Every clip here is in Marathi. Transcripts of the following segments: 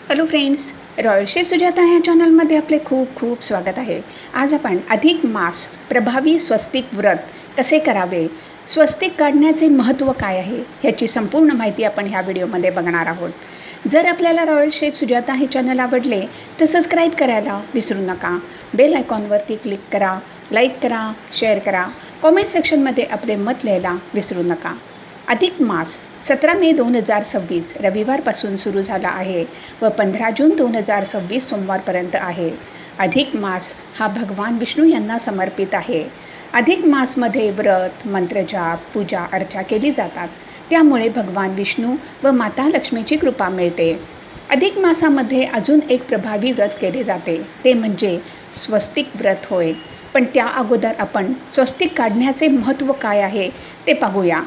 Hello friends, royal chef Sujata ह्या चॅनलमध्ये आपले खूप खूप स्वागत आहे. आज आपण अधिक मास प्रभावी स्वस्तिक व्रत कसे करावे, स्वस्तिक काढण्याचे महत्त्व काय आहे ह्याची संपूर्ण माहिती आपण ह्या व्हिडिओमध्ये बघणार आहोत. जर आपल्याला रॉयल शेफ सुजाता हे चॅनल आवडले तर सबस्क्राईब करायला विसरू नका. बेल आयकॉनवरती क्लिक करा, लाईक करा, शेअर करा, कॉमेंट सेक्शनमध्ये आपले मत लिहायला विसरू नका. अधिक मास 17 मे 2026 रविवारपासून सुरू झाला आहे व 15 जून 2026 सोमवारपर्यंत आहे. अधिक मास हा भगवान विष्णू यांना समर्पित आहे. अधिक मासमध्ये व्रत, मंत्रजाप, पूजा अर्चा केली जातात. त्यामुळे भगवान विष्णू व माता लक्ष्मीची कृपा मिळते. अधिक मासामध्ये अजून एक प्रभावी व्रत केले जाते, ते म्हणजे स्वस्तिक व्रत होय. पण त्या अगोदर आपण स्वस्तिक काढण्याचे महत्त्व काय आहे ते पाहूया.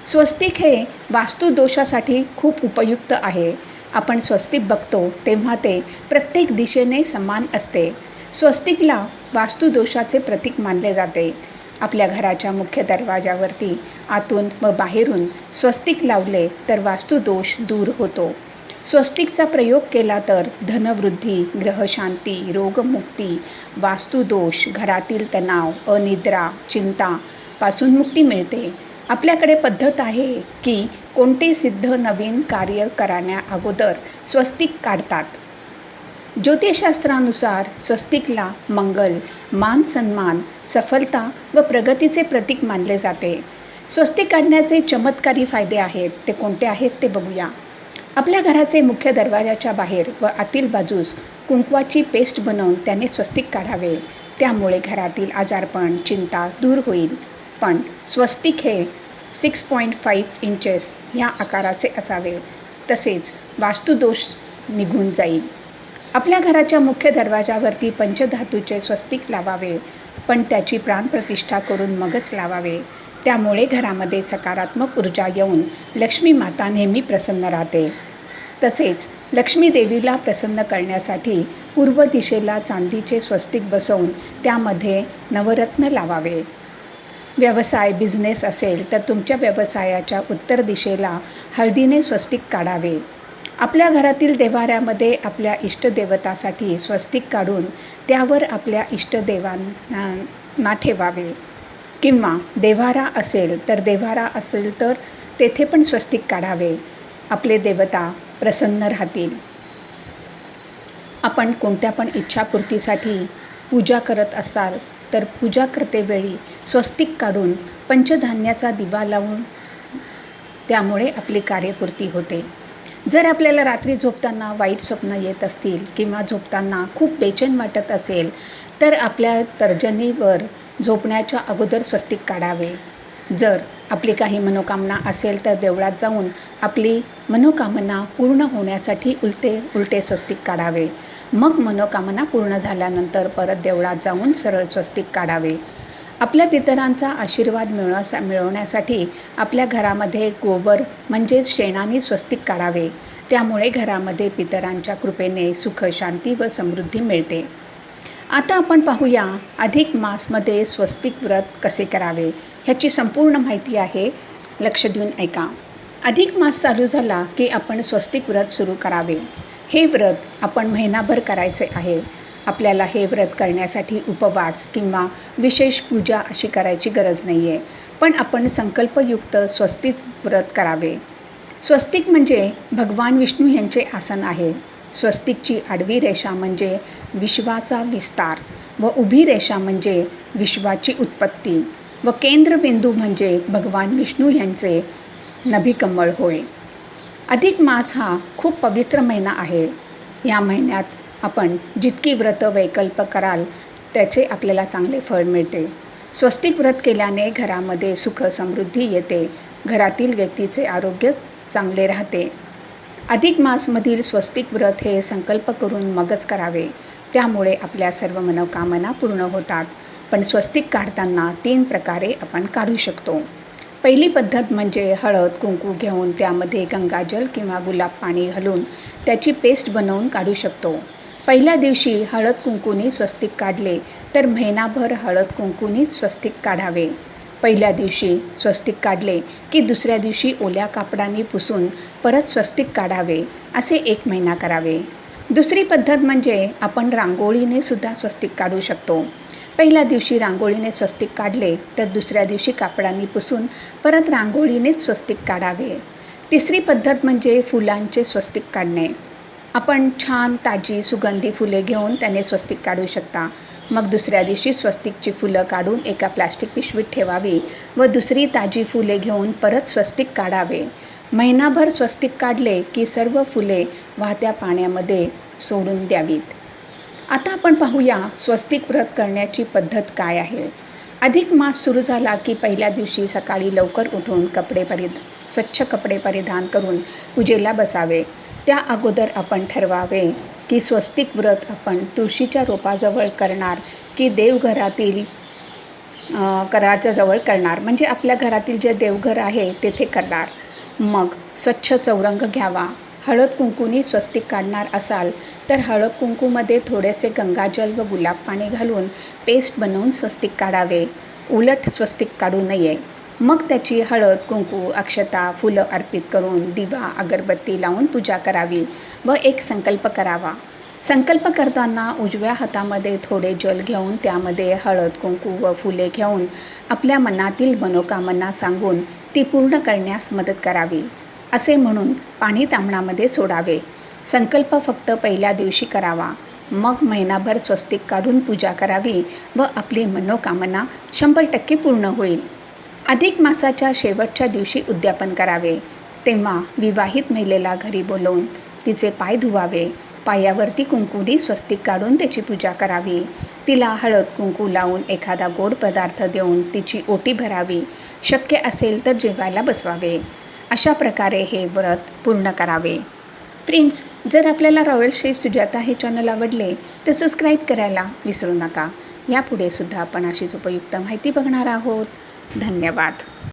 स्वस्तिक हे वास्तुदोषासाठी खूप उपयुक्त आहे. आपण स्वस्तिक बघतो तेव्हा ते प्रत्येक दिशेने समान असते. स्वस्तिकला वास्तुदोषाचे प्रतीक मानले जाते. आपल्या घराच्या मुख्य दरवाजावरती आतून व बाहेरून स्वस्तिक लावले तर वास्तुदोष दूर होतो. स्वस्तिकचा प्रयोग केला तर धनवृद्धी, ग्रहशांती, रोगमुक्ती, वास्तुदोष, घरातील तणाव, अनिद्रा, चिंता पासून मुक्ती मिळते. आपल्याकडे पद्धत आहे की कोणते सिद्ध नवीन कार्य करण्या अगोदर स्वस्तिक काढतात. ज्योतिषशास्त्रानुसार स्वस्तिकला मंगल, मान सन्मान, सफलता व प्रगतीचे प्रतीक मानले जाते. स्वस्तिक काढण्याचे चमत्कारी फायदे आहेत, ते कोणते आहेत ते बघूया. आपल्या घराचे मुख्य दरवाजाच्या बाहेर व आतील बाजूस कुंकवाची पेस्ट बनवून त्याने स्वस्तिक काढावे. त्यामुळे घरातील आजारपण, चिंता दूर होईल. पण स्वस्तिक हे 6.5 इंचेस ह्या आकाराचे असावे. तसेच वास्तुदोष निघून जाईल. आपल्या घराच्या मुख्य दरवाजावरती पंचधातूचे स्वस्तिक लावावे, पण त्याची प्राणप्रतिष्ठा करून मगच लावावे. त्यामुळे घरामध्ये सकारात्मक ऊर्जा येऊन लक्ष्मी माता नेहमी प्रसन्न राहते. तसेच लक्ष्मी देवीला प्रसन्न करण्यासाठी पूर्व दिशेला चांदीचे स्वस्तिक बसवून त्यामध्ये नवरत्न लावावे. व्यवसाय, बिझनेस असेल तर तुमच्या व्यवसायाच्या उत्तर दिशेला हळदीने स्वस्तिक काढावे. आपल्या घरातील देव्हाऱ्यामध्ये आपल्या इष्टदेवतासाठी स्वस्तिक काढून त्यावर आपल्या इष्टदेवांना ठेवावे. किंवा देव्हारा असेल तर तेथे पण स्वस्तिक काढावे. आपले देवता प्रसन्न राहतील. आपण कोणत्या पण इच्छापूर्तीसाठी पूजा करत असाल तर पूजा करतेवेळी स्वस्तिक काढून पंचधान्याचा दिवा लावून त्यामुळे आपली कार्यपूर्ती होते. जर आपल्याला रात्री झोपताना वाईट स्वप्न येत असतील किंवा झोपताना खूप बेचैन वाटत असेल तर आपल्या तर्जनीवर झोपण्याच्या अगोदर स्वस्तिक काढावे. जर आपली काही मनोकामना असेल तर देवळात जाऊन आपली मनोकामना पूर्ण होण्यासाठी उलटे स्वस्तिक काढावे. मग मनोकामना पूर्ण झाल्यानंतर परत देवळात जाऊन सरळ स्वस्तिक काढावे. आपल्या पितरांचा आशीर्वाद मिळवण्यासाठी आपल्या घरामध्ये गोबर म्हणजेच शेणाने स्वस्तिक काढावे. त्यामुळे घरामध्ये पितरांच्या कृपेने सुख, शांती व समृद्धी मिळते. आता आपण पाहूया अधिक मासमध्ये स्वस्तिक व्रत कसे करावे ह्याची संपूर्ण माहिती आहे. लक्ष देऊन ऐका. अधिक मास चालू झाला की आपण स्वस्तिक व्रत सुरू करावे. हे व्रत आपण महिनाभर करायचे आहे. आपल्याला हे व्रत करण्यासाठी उपवास किंवा विशेष पूजा अशी करायची गरज नाही आहे. पण आपण संकल्पयुक्त स्वस्तिक व्रत करावे. स्वस्तिक म्हणजे भगवान विष्णू यांचे आसन आहे. स्वस्तिकची आडवी रेषा म्हणजे विश्वाचा विस्तार व उभी रेषा म्हणजे विश्वाची उत्पत्ती व केंद्रबिंदू म्हणजे भगवान विष्णू यांचे नभिकमळ होय. अधिक मास हा खूप पवित्र महिना आहे. या महिन्यात आपण जितकी व्रत वैकल्प कराल त्याचे आपल्याला चांगले फळ मिळते. स्वस्तिक व्रत केल्याने घरामध्ये सुख, समृद्धी येते. घरातील व्यक्तीचे आरोग्य चांगले राहते. अधिक मासमधील स्वस्तिक व्रत हे संकल्प करून मगच करावे. त्यामुळे आपल्या सर्व मनोकामना पूर्ण होतात. पण स्वस्तिक काढताना 3 प्रकारे आपण काढू शकतो. पहिली पद्धत म्हणजे हळद, कुंकू घेऊन त्यामध्ये गंगाजल किंवा गुलाब पाणी घालून त्याची पेस्ट बनवून काढू शकतो. पहिल्या दिवशी हळद कुंकूनी स्वस्तिक काढले तर महिनाभर हळद कुंकूनीच स्वस्तिक काढावे. पहिल्या दिवशी स्वस्तिक काढले की दुसऱ्या दिवशी ओल्या कापडाने पुसून परत स्वस्तिक काढावे, असे 1 महिना करावे. दुसरी पद्धत म्हणजे आपण रांगोळीने सुद्धा स्वस्तिक काढू शकतो. पहिल्या दिवशी रांगोळीने स्वस्तिक काढले तर दुसऱ्या दिवशी कापडाने पुसून परत रांगोळीनेच स्वस्तिक काढावे. तिसरी पद्धत म्हणजे फुलांचे स्वस्तिक काढणे. आपण छान ताजी सुगंधी फुले घेऊन त्याने स्वस्तिक काढू शकता. मग दुसऱ्या दिवशी स्वस्तिकची फुलं काढून एका प्लास्टिक पिशवीत ठेवावी व दुसरी ताजी फुले घेऊन परत स्वस्तिक काढावे. महिनाभर स्वस्तिक काढले की सर्व फुले वाहत्या पाण्यामध्ये सोडून द्यावीत. आता आपण पाहूया स्वस्तिक व्रत करण्याची पद्धत काय आहे. अधिक मास सुरू झाला की पहिल्या दिवशी सकाळी लवकर उठून स्वच्छ कपडे परिधान करून पूजेला बसावे. त्या अगोदर आपण ठरवावे की स्वस्तिक व्रत आपण तुळशीच्या रोपाजवळ करणार की देवघरातील घराच्या जवळ करणार, म्हणजे आपल्या घरातील जे देवघर आहे तेथे करणार. मग स्वच्छ चौरंग घ्यावा. हळद कुंकूनी स्वस्तिक काढणार असाल तर हळद कुंकूमध्ये थोडेसे गंगाजल व गुलाब पाणी घालून पेस्ट बनवून स्वस्तिक काढावे. उलट स्वस्तिक काढू नये. मग त्याची हळद कुंकू अक्षता फुलं अर्पित करून दिवा अगरबत्ती लावून पूजा करावी व एक संकल्प करावा. संकल्प करताना उजव्या हातामध्ये थोडे जल घेऊन त्यामध्ये हळद कुंकू व फुले घेऊन आपल्या मनातील मनोकामना सांगून ती पूर्ण करण्यास मदत करावी. असे म्हणून पाणी तांबणामध्ये सोडावे. संकल्प फक्त पहिल्या दिवशी करावा. मग महिनाभर स्वस्तिक काढून पूजा करावी व आपली मनोकामना 100% पूर्ण होईल. अधिक मासाच्या शेवटच्या दिवशी उद्यापन करावे. तेव्हा विवाहित महिलेला घरी बोलवून तिचे पाय धुवावे. पायावरती कुंकुनी स्वस्तिक काढून त्याची पूजा करावी. तिला हळद कुंकू लावून एखादा गोड पदार्थ देऊन तिची ओटी भरावी. शक्य असेल तर जेवायला बसवावे. अशा प्रकारे हे व्रत पूर्ण करावे. फ्रेंड्स, जर आपल्याला रॉयल शेफ सुजाता हे चॅनल आवडले तर सबस्क्राईब करायला विसरू नका. यापुढे सुद्धा आपण अशीच उपयुक्त माहिती बघणार आहोत. धन्यवाद.